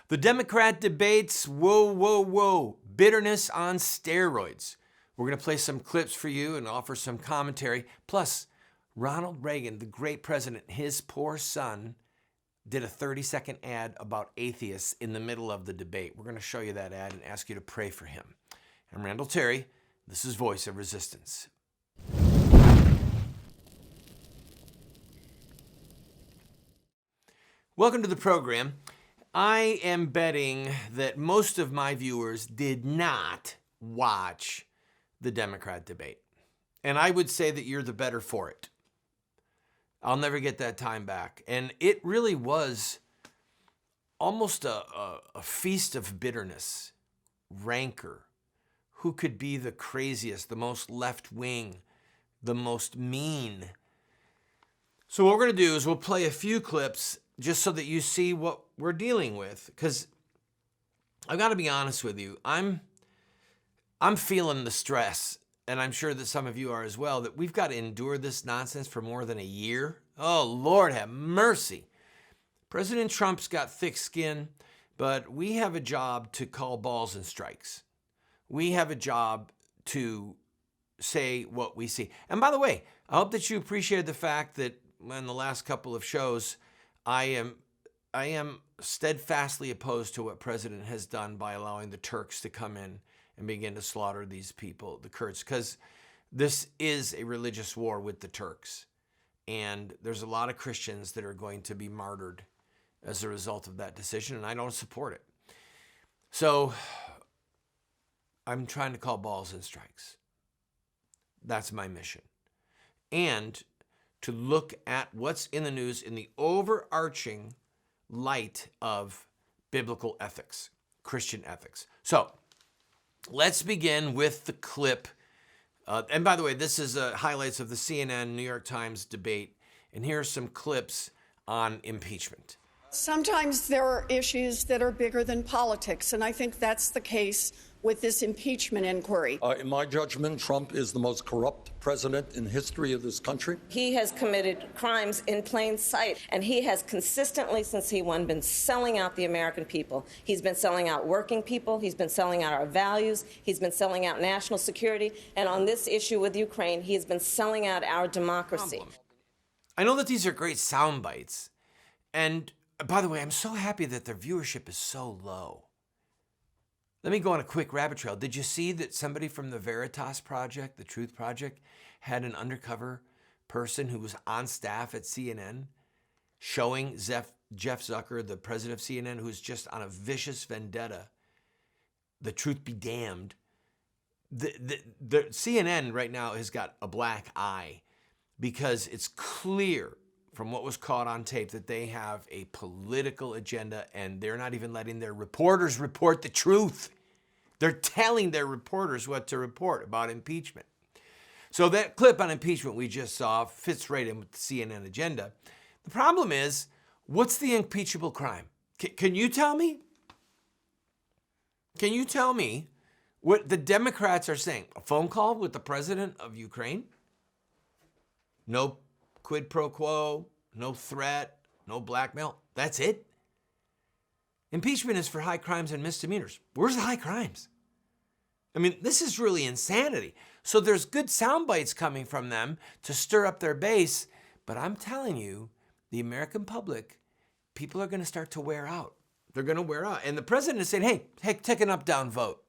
The Democrat debates, whoa, whoa, whoa, bitterness on steroids. We're going to play some clips for you and offer some commentary. Plus, Ronald Reagan, the great president, his poor son, did a 30-second ad about atheists in the middle of the debate. We're going to show you that ad and ask you to pray for him. I'm Randall Terry. This is Voice of Resistance. Welcome to the program. I am betting that most of my viewers did not watch the Democrat debate. And I would say that you're the better for it. I'll never get that time back. And it really was almost a feast of bitterness, rancor. Who could be the craziest, the most left-wing, the most mean? So what we're going to do is we'll play a few clips just so that you see what we're dealing with. Because I've got to be honest with you, I'm feeling the stress, and I'm sure that some of you are as well, that we've got to endure this nonsense for more than a year. Oh, Lord have mercy. President Trump's got thick skin, but we have a job to call balls and strikes. We have a job to say what we see. And by the way, I hope that you appreciated the fact that in the last couple of shows, I am steadfastly opposed to what President has done by allowing the Turks to come in and begin to slaughter these people, the Kurds, because this is a religious war with the Turks. And there's a lot of Christians that are going to be martyred as a result of that decision, and I don't support it. So I'm trying to call balls and strikes. That's my mission. And to look at what's in the news in the overarching light of biblical ethics, Christian ethics. So let's begin with the clip. And by the way, this is highlights of the CNN, New York Times debate. And here are some clips on impeachment. Sometimes there are issues that are bigger than politics, and I think that's the case with this impeachment inquiry. In my judgment, Trump is the most corrupt president in the history of this country. He has committed crimes in plain sight, and he has consistently, since he won, been selling out the American people. He's been selling out working people. He's been selling out our values. He's been selling out national security. And on this issue with Ukraine, he has been selling out our democracy. I know that these are great sound bites. And by the way, I'm so happy that their viewership is so low. Let me go on a quick rabbit trail. Did you see that somebody from the Veritas Project, the Truth Project, had an undercover person who was on staff at CNN showing Jeff Zucker, the president of CNN, who's just on a vicious vendetta? The truth be damned. The CNN right now has got a black eye because it's clear from what was caught on tape that they have a political agenda, and they're not even letting their reporters report the truth. They're telling their reporters what to report about impeachment. So that clip on impeachment we just saw fits right in with the CNN agenda. The problem is, what's the impeachable crime? Can you tell me? Can you tell me what the Democrats are saying? A phone call with the president of Ukraine? No quid pro quo, no threat, no blackmail. That's it? Impeachment is for high crimes and misdemeanors. Where's the high crimes? I mean, this is really insanity. So there's good sound bites coming from them to stir up their base, but I'm telling you, the American public, people are going to start to wear out. They're going to wear out. And the president is saying, hey, take an up-down vote.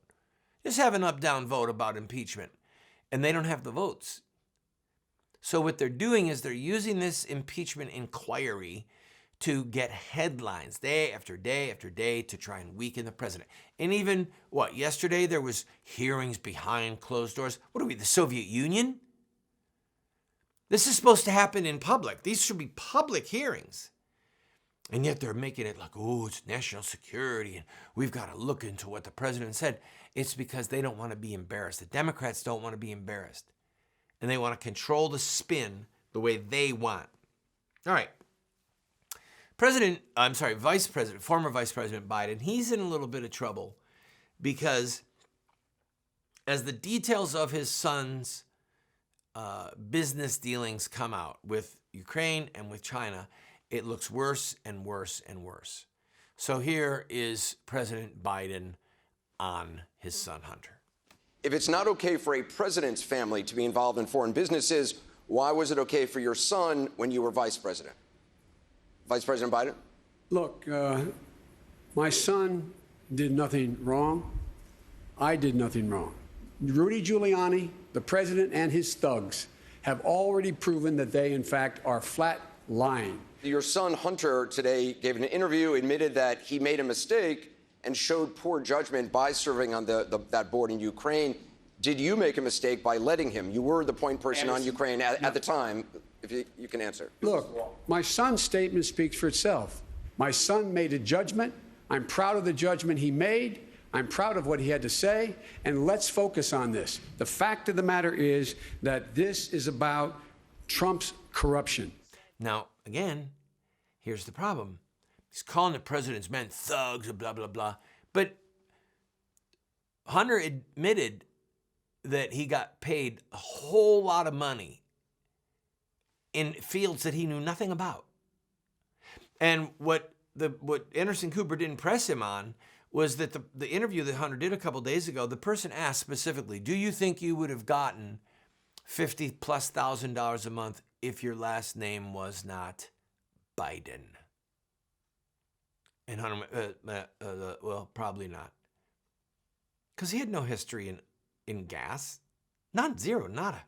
Just have an up-down vote about impeachment. And they don't have the votes. So what they're doing is they're using this impeachment inquiry to get headlines day after day after day to try and weaken the president. And even, yesterday there was hearings behind closed doors. What are we, the Soviet Union? This is supposed to happen in public. These should be public hearings. And yet they're making it like, oh, it's national security and we've got to look into what the president said. It's because they don't want to be embarrassed. The Democrats don't want to be embarrassed. And they want to control the spin the way they want. All right. Former Vice President Biden, he's in a little bit of trouble because as the details of his son's business dealings come out with Ukraine and with China, it looks worse and worse and worse. So here is President Biden on his son Hunter. If it's not okay for a president's family to be involved in foreign businesses, why was it okay for your son when you were vice president? Vice President Biden? Look, my son did nothing wrong. I did nothing wrong. Rudy Giuliani, the president, and his thugs have already proven that they, in fact, are flat lying. Your son Hunter today gave an interview, admitted that he made a mistake and showed poor judgment by serving on that board in Ukraine. Did you make a mistake by letting him? You were the point person on Ukraine at the time, if you can answer. Look, my son's statement speaks for itself. My son made a judgment. I'm proud of the judgment he made. I'm proud of what he had to say. And let's focus on this. The fact of the matter is that this is about Trump's corruption. Now, again, here's the problem. He's calling the president's men thugs, blah, blah, blah. But Hunter admitted that he got paid a whole lot of money in fields that he knew nothing about. And what Anderson Cooper didn't press him on was that the interview that Hunter did a couple days ago, the person asked specifically, do you think you would have gotten $50,000+ a month if your last name was not Biden? And Hunter, well, probably not. Because he had no history in gas. Zero, nada.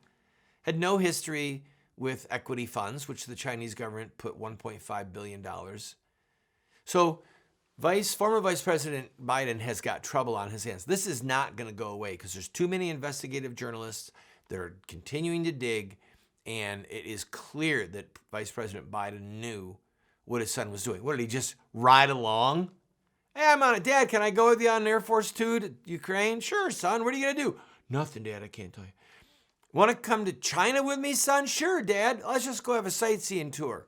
Had no history with equity funds, which the Chinese government put $1.5 billion. So former Vice President Biden has got trouble on his hands. This is not going to go away because there's too many investigative journalists that are continuing to dig, and it is clear that Vice President Biden knew what his son was doing. What, did he just ride along? Hey, I'm on it. Dad, can I go with you on Air Force 2 to Ukraine? Sure, son. What are you going to do? Nothing, Dad. I can't tell you. Want to come to China with me, son? Sure, Dad. Let's just go have a sightseeing tour.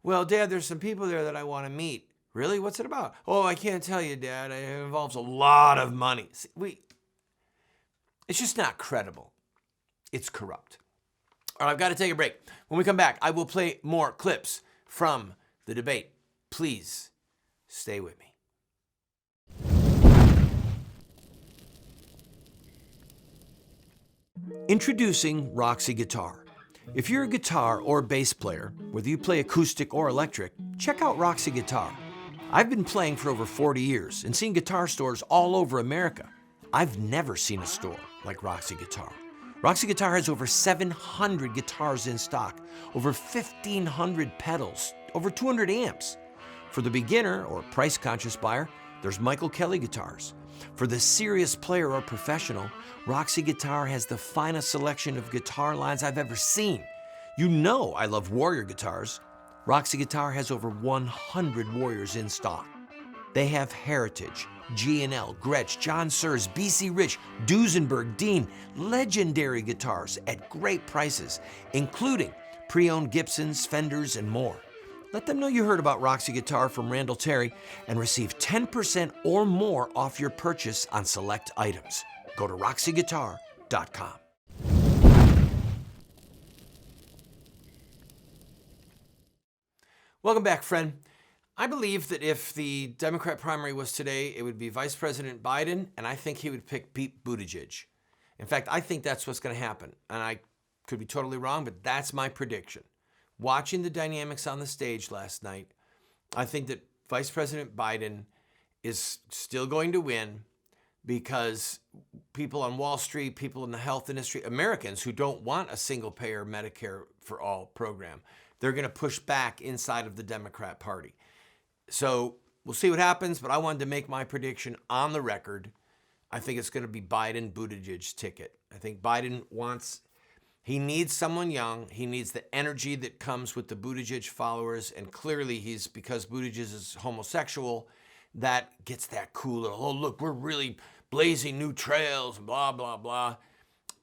Well, Dad, there's some people there that I want to meet. Really? What's it about? Oh, I can't tell you, Dad. It involves a lot of money. See, it's just not credible. It's corrupt. All right, I've got to take a break. When we come back, I will play more clips from the debate. Please stay with me. Introducing Roxy Guitar. If you're a guitar or bass player, whether you play acoustic or electric, check out Roxy Guitar. I've been playing for over 40 years and seen guitar stores all over America. I've never seen a store like Roxy Guitar. Roxy Guitar has over 700 guitars in stock, over 1,500 pedals, over 200 amps. For the beginner or price-conscious buyer, there's Michael Kelly guitars. For the serious player or professional, Roxy Guitar has the finest selection of guitar lines I've ever seen. You know I love Warrior guitars. Roxy Guitar has over 100 Warriors in stock. They have Heritage, G&L, Gretsch, John Sears, BC Rich, Duesenberg, Dean, legendary guitars at great prices, including pre-owned Gibsons, Fenders, and more. Let them know you heard about Roxy Guitar from Randall Terry and receive 10% or more off your purchase on select items. Go to roxyguitar.com. Welcome back, friend. I believe that if the Democrat primary was today, it would be Vice President Biden, and I think he would pick Pete Buttigieg. In fact, I think that's what's going to happen, and I could be totally wrong, but that's my prediction. Watching the dynamics on the stage last night, I think that Vice President Biden is still going to win because people on Wall Street, people in the health industry, Americans who don't want a single-payer Medicare for all program, they're going to push back inside of the Democrat Party. So we'll see what happens, but I wanted to make my prediction on the record. I think it's going to be Biden-Buttigieg's ticket. I think Biden he needs someone young. He needs the energy that comes with the Buttigieg followers, and clearly because Buttigieg is homosexual, that gets that cool little, oh, look, we're really blazing new trails, blah, blah, blah.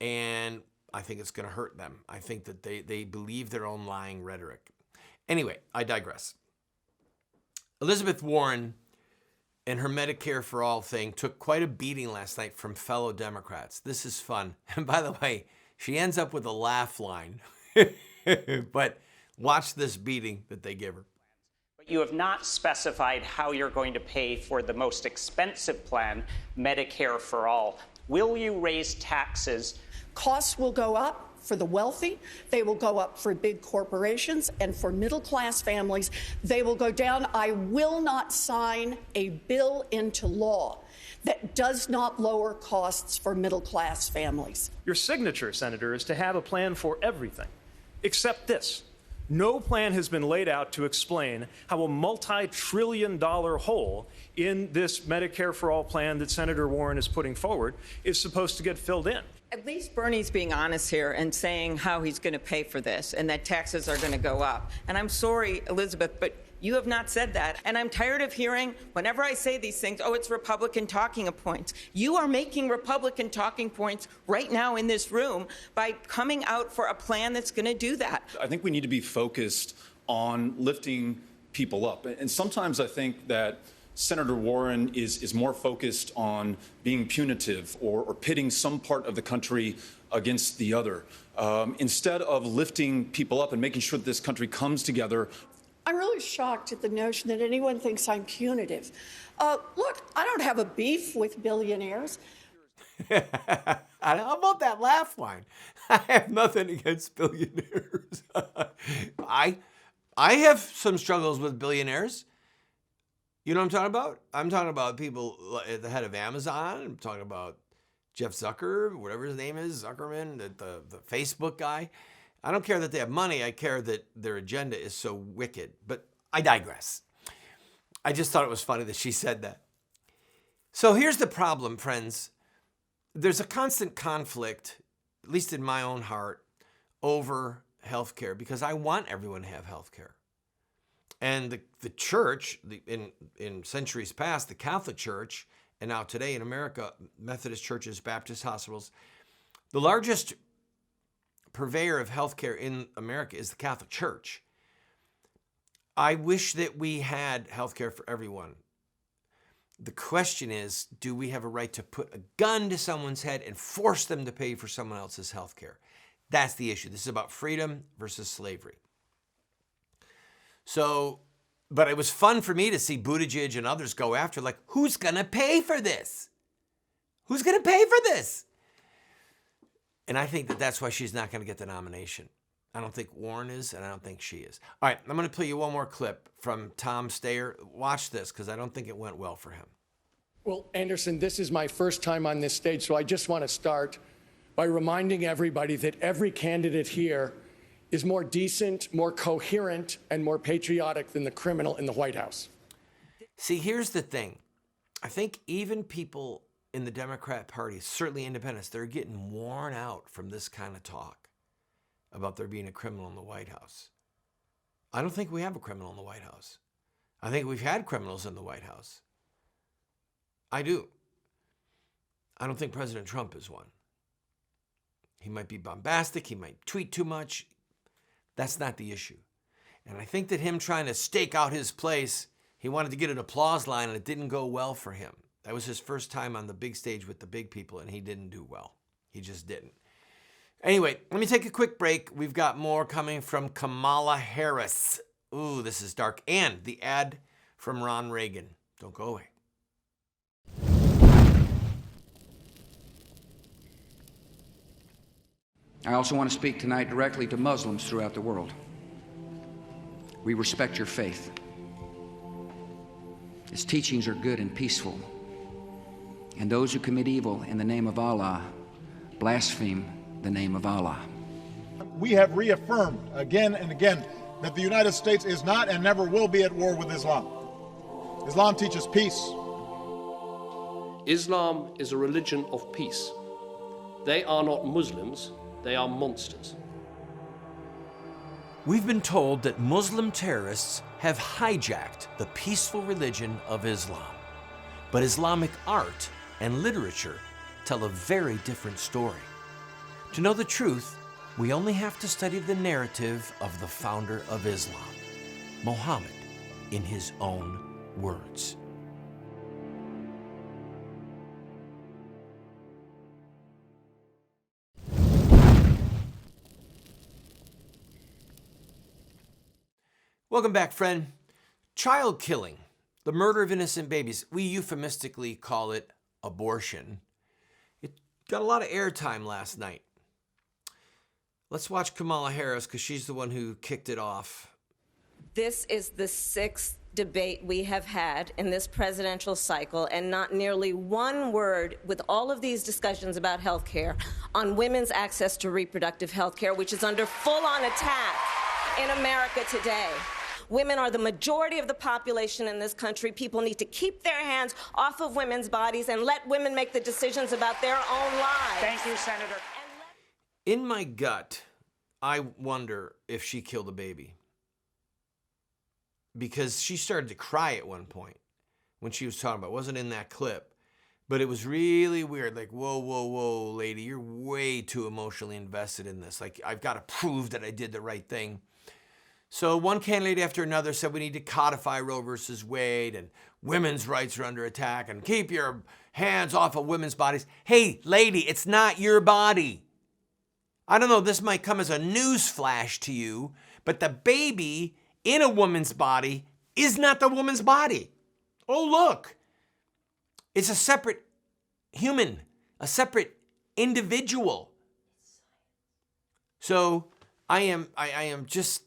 And I think it's going to hurt them. I think that they believe their own lying rhetoric. Anyway, I digress. Elizabeth Warren and her Medicare for All thing took quite a beating last night from fellow Democrats. This is fun. And by the way, she ends up with a laugh line. But watch this beating that they give her. You have not specified how you're going to pay for the most expensive plan, Medicare for All. Will you raise taxes? Costs will go up for the wealthy, they will go up for big corporations, and for middle-class families, they will go down. I will not sign a bill into law that does not lower costs for middle-class families. Your signature, Senator, is to have a plan for everything, except this. No plan has been laid out to explain how a multi-trillion-dollar hole in this Medicare for All plan that Senator Warren is putting forward is supposed to get filled in. At least Bernie's being honest here and saying how he's going to pay for this and that taxes are going to go up. And I'm sorry, Elizabeth, but you have not said that. And I'm tired of hearing, whenever I say these things, oh, it's Republican talking points. You are making Republican talking points right now in this room by coming out for a plan that's going to do that. I think we need to be focused on lifting people up. And sometimes I think that Senator Warren is more focused on being punitive or pitting some part of the country against the other, instead of lifting people up and making sure that this country comes together. I'm really shocked at the notion that anyone thinks I'm punitive. Look, I don't have a beef with billionaires. How about that laugh line? I have nothing against billionaires. I have some struggles with billionaires. You know what I'm talking about? I'm talking about people at the head of Amazon. I'm talking about Jeff Zucker, whatever his name is, Zuckerman, the Facebook guy. I don't care that they have money. I care that their agenda is so wicked. But I digress. I just thought it was funny that she said that. So here's the problem, friends. There's a constant conflict, at least in my own heart, over healthcare because I want everyone to have healthcare. And the church, in centuries past, the Catholic Church, and now today in America, Methodist churches, Baptist hospitals, the largest purveyor of healthcare in America is the Catholic Church. I wish that we had healthcare for everyone. The question is, do we have a right to put a gun to someone's head and force them to pay for someone else's healthcare? That's the issue. This is about freedom versus slavery. So, but it was fun for me to see Buttigieg and others go after, like, who's going to pay for this? Who's going to pay for this? And I think that that's why she's not going to get the nomination. I don't think Warren is, and I don't think she is. All right, I'm going to play you one more clip from Tom Steyer. Watch this, because I don't think it went well for him. Well, Anderson, this is my first time on this stage, so I just want to start by reminding everybody that every candidate here is more decent, more coherent, and more patriotic than the criminal in the White House. See, here's the thing. I think even people in the Democrat Party, certainly independents, they're getting worn out from this kind of talk about there being a criminal in the White House. I don't think we have a criminal in the White House. I think we've had criminals in the White House. I do. I don't think President Trump is one. He might be bombastic. He might tweet too much. That's not the issue. And I think that him trying to stake out his place, he wanted to get an applause line, and it didn't go well for him. That was his first time on the big stage with the big people, and he didn't do well. He just didn't. Anyway, let me take a quick break. We've got more coming from Kamala Harris. Ooh, this is dark. And the ad from Ron Reagan. Don't go away. I also want to speak tonight directly to Muslims throughout the world. We respect your faith. Its teachings are good and peaceful. And those who commit evil in the name of Allah blaspheme the name of Allah. We have reaffirmed again and again that the United States is not and never will be at war with Islam. Islam teaches peace. Islam is a religion of peace. They are not Muslims. They are monsters. We've been told that Muslim terrorists have hijacked the peaceful religion of Islam. But Islamic art and literature tell a very different story. To know the truth, we only have to study the narrative of the founder of Islam, Muhammad, in his own words. Welcome back, friend. child killing, the murder of innocent babies, we euphemistically call it abortion. It got a lot of airtime last night. Let's watch Kamala Harris because she's the one who kicked it off. This is the 6th debate we have had in this presidential cycle, and not nearly one word with all of these discussions about health care on women's access to reproductive health care, which is under full-on attack in America today. Women are the majority of the population in this country. People need to keep their hands off of women's bodies and let women make the decisions about their own lives. Thank you, Senator. In my gut, I wonder if she killed a baby. Because she started to cry at one point when she was talking about it. It wasn't in that clip, but it was really weird. Like, whoa, whoa, whoa, lady, you're way too emotionally invested in this. Like, I've got to prove that I did the right thing. So one candidate after another said we need to codify Roe versus Wade and women's rights are under attack and keep your hands off of women's bodies. Hey, lady, it's not your body. I don't know, this might come as a news flash to you, but the baby in a woman's body is not the woman's body. Oh, look. It's a separate human, a separate individual. So I am just,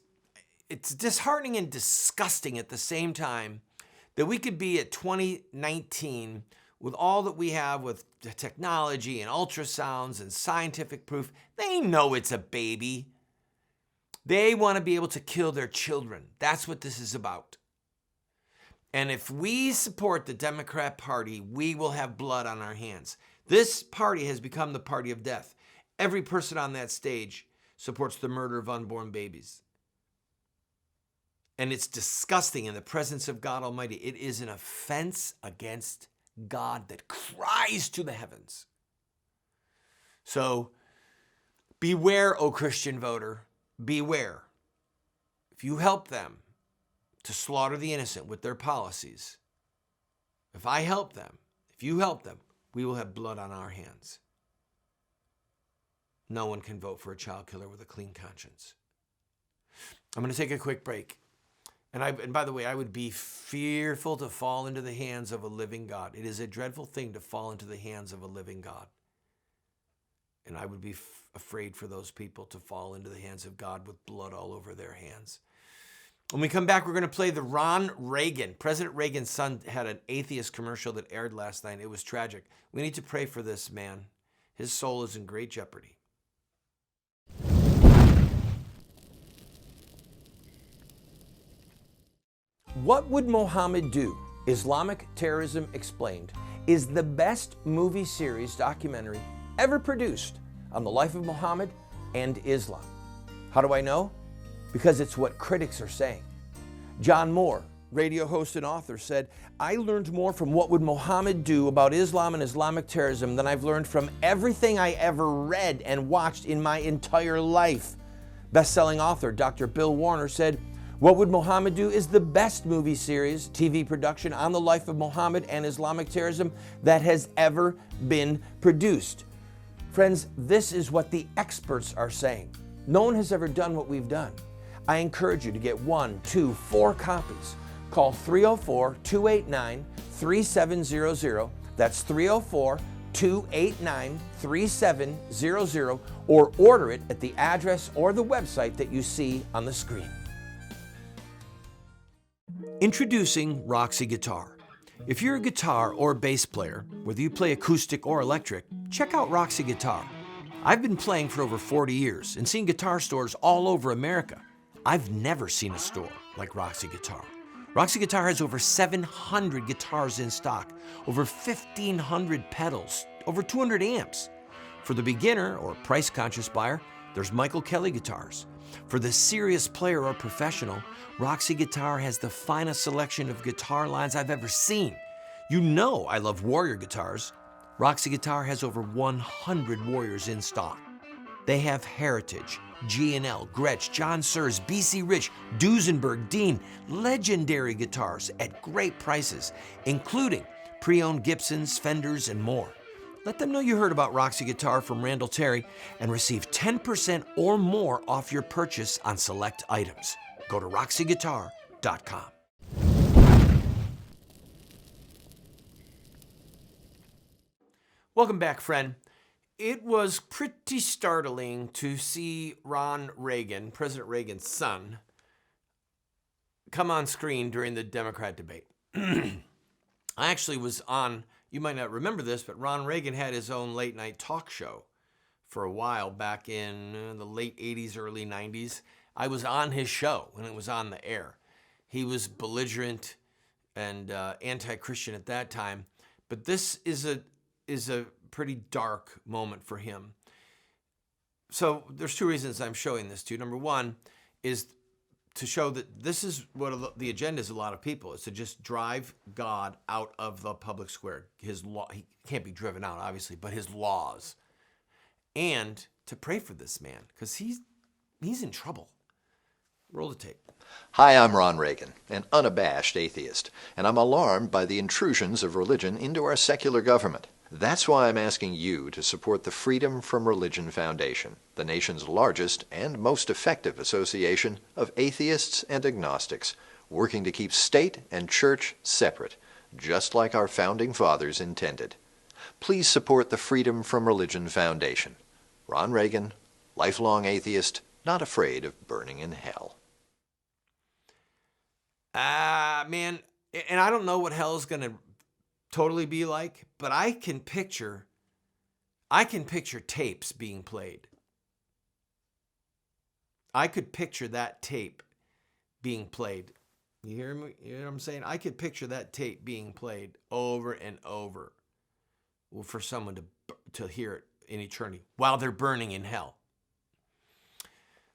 it's disheartening and disgusting at the same time that we could be at 2019 with all that we have with the technology and ultrasounds and scientific proof. They know it's a baby. They want to be able to kill their children. That's what this is about. And if we support the Democrat Party, we will have blood on our hands. This party has become the party of death. Every person on that stage supports the murder of unborn babies. And it's disgusting in the presence of God Almighty. It is an offense against God that cries to the heavens. So beware, O Christian voter. Beware. If you help them to slaughter the innocent with their policies, if I help them, if you help them, we will have blood on our hands. No one can vote for a child killer with a clean conscience. I'm going to take a quick break. And by the way, I would be fearful to fall into the hands of a living God. It is a dreadful thing to fall into the hands of a living God. And I would be afraid for those people to fall into the hands of God with blood all over their hands. When we come back, we're going to play the Ron Reagan. President Reagan's son had an atheist commercial that aired last night. It was tragic. We need to pray for this man. His soul is in great jeopardy. What Would Mohammed Do? Islamic Terrorism Explained is the best movie series documentary ever produced on the life of Muhammad and Islam. How do I know? Because it's what critics are saying. John Moore, radio host and author, said, I learned more from What Would Mohammed Do about Islam and Islamic terrorism than I've learned from everything I ever read and watched in my entire life. Best-selling author Dr. Bill Warner said, What Would Mohammed Do is the best movie series, TV production on the life of Muhammad and Islamic terrorism that has ever been produced. Friends, this is what the experts are saying. No one has ever done what we've done. I encourage you to get 1, 2, 4 copies. Call 304-289-3700. That's 304-289-3700, or order it at the address or the website that you see on the screen. Introducing Roxy Guitar. If you're a guitar or bass player, whether you play acoustic or electric, check out Roxy Guitar. I've been playing for over 40 years and seen guitar stores all over America. I've never seen a store like Roxy Guitar. Roxy Guitar has over 700 guitars in stock, over 1,500 pedals, over 200 amps. For the beginner or price-conscious buyer, there's Michael Kelly guitars. For the serious player or professional, Roxy Guitar has the finest selection of guitar lines I've ever seen. You know I love Warrior guitars. Roxy Guitar has over 100 Warriors in stock. They have Heritage, G&L, Gretsch, John Sears, BC Rich, Duesenberg, Dean, legendary guitars at great prices, including pre-owned Gibsons, Fenders, and more. Let them know you heard about Roxy Guitar from Randall Terry and receive 10% or more off your purchase on select items. Go to roxyguitar.com. Welcome back, friend. It was pretty startling to see Ron Reagan, President Reagan's son, come on screen during the Democrat debate. I actually was on, you might not remember this, but Ron Reagan had his own late night talk show for a while back in the late 80s, early 90s. I was on his show when it was on the air. He was belligerent and anti-Christian at that time, but this is a pretty dark moment for him. So there's two reasons I'm showing this to you. Number one is to show that this is what the agenda is. A lot of people is to just drive God out of the public square. His law, he can't be driven out, obviously, but his laws, and to pray for this man because he's in trouble. Roll the tape. Hi, I'm Ron Reagan, an unabashed atheist, and I'm alarmed by the intrusions of religion into our secular government. That's why I'm asking you to support the Freedom from Religion Foundation, the nation's largest and most effective association of atheists and agnostics, working to keep state and church separate, just like our founding fathers intended. Please support the Freedom from Religion Foundation. Ron Reagan, lifelong atheist, not afraid of burning in hell. Man, and I don't know what hell is going to totally be like, but I can picture tapes being played. I could picture that tape being played. You hear me? You know what I'm saying? I could picture that tape being played over and over, well, for someone to hear it in eternity while they're burning in hell.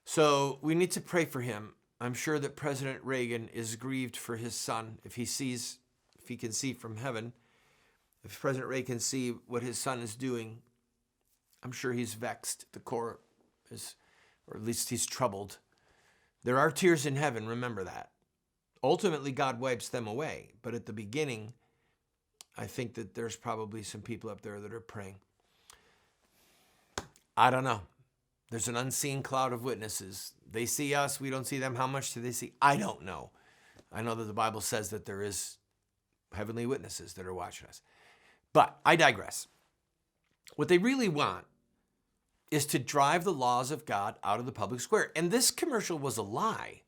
So we need to pray for him. I'm sure that President Reagan is grieved for his son. If he can see from heaven, if President Reagan can see what his son is doing, I'm sure he's vexed. The core is, or at least he's troubled. There are tears in heaven, remember that. Ultimately, God wipes them away. But at the beginning, I think that there's probably some people up there that are praying. I don't know. There's an unseen cloud of witnesses. They see us, we don't see them. How much do they see? I don't know. I know that the Bible says that there is heavenly witnesses that are watching us. But I digress. What they really want is to drive the laws of God out of the public square. And this commercial was a lie,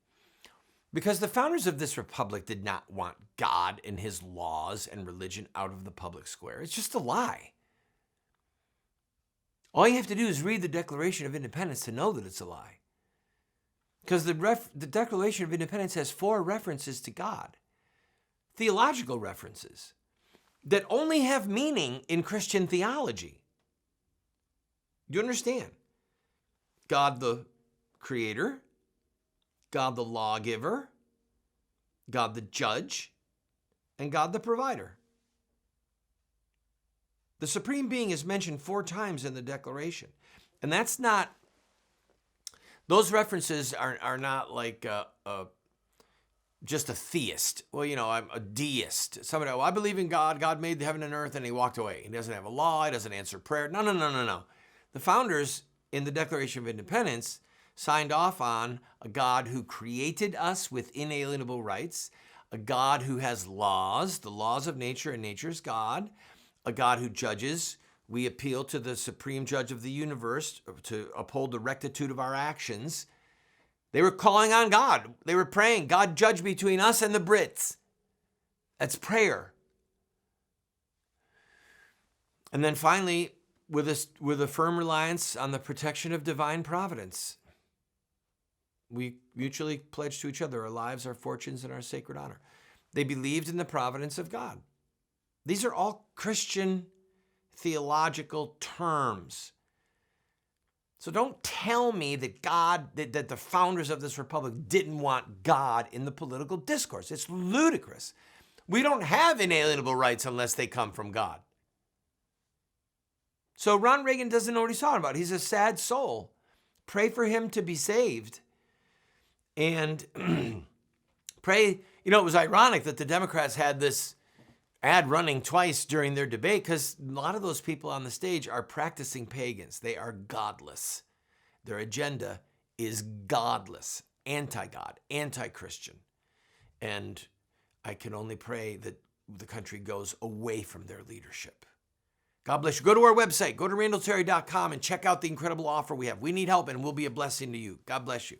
because the founders of this republic did not want God and his laws and religion out of the public square. It's just a lie. All you have to do is read the Declaration of Independence to know that it's a lie. Because the Declaration of Independence has 4 references to God, theological references that only have meaning in Christian theology. Do you understand? God the creator, God the lawgiver, God the judge, and God the provider. The Supreme Being is mentioned 4 times in the Declaration. And that's not, those references are not like just a theist. Well, you know, I'm a deist. Somebody, I believe in God. God made the heaven and earth, and he walked away. He doesn't have a law. He doesn't answer prayer. No. The founders in the Declaration of Independence signed off on a God who created us with inalienable rights, a God who has laws, the laws of nature, and nature's God, a God who judges. We appeal to the supreme judge of the universe to uphold the rectitude of our actions. They were calling on God. They were praying, God, judge between us and the Brits. That's prayer. And then finally, with a firm reliance on the protection of divine providence, we mutually pledged to each other our lives, our fortunes, and our sacred honor. They believed in the providence of God. These are all Christian theological terms. So don't tell me that that the founders of this republic didn't want God in the political discourse. It's ludicrous. We don't have inalienable rights unless they come from God. So Ron Reagan doesn't know what he's talking about. He's a sad soul. Pray for him to be saved. And pray, you know, it was ironic that the Democrats had this ad running twice during their debate, because a lot of those people on the stage are practicing pagans. They are godless. Their agenda is godless, anti-God, anti-Christian. And I can only pray that the country goes away from their leadership. God bless you. Go to our website. Go to randallterry.com and check out the incredible offer we have. We need help and we'll be a blessing to you. God bless you.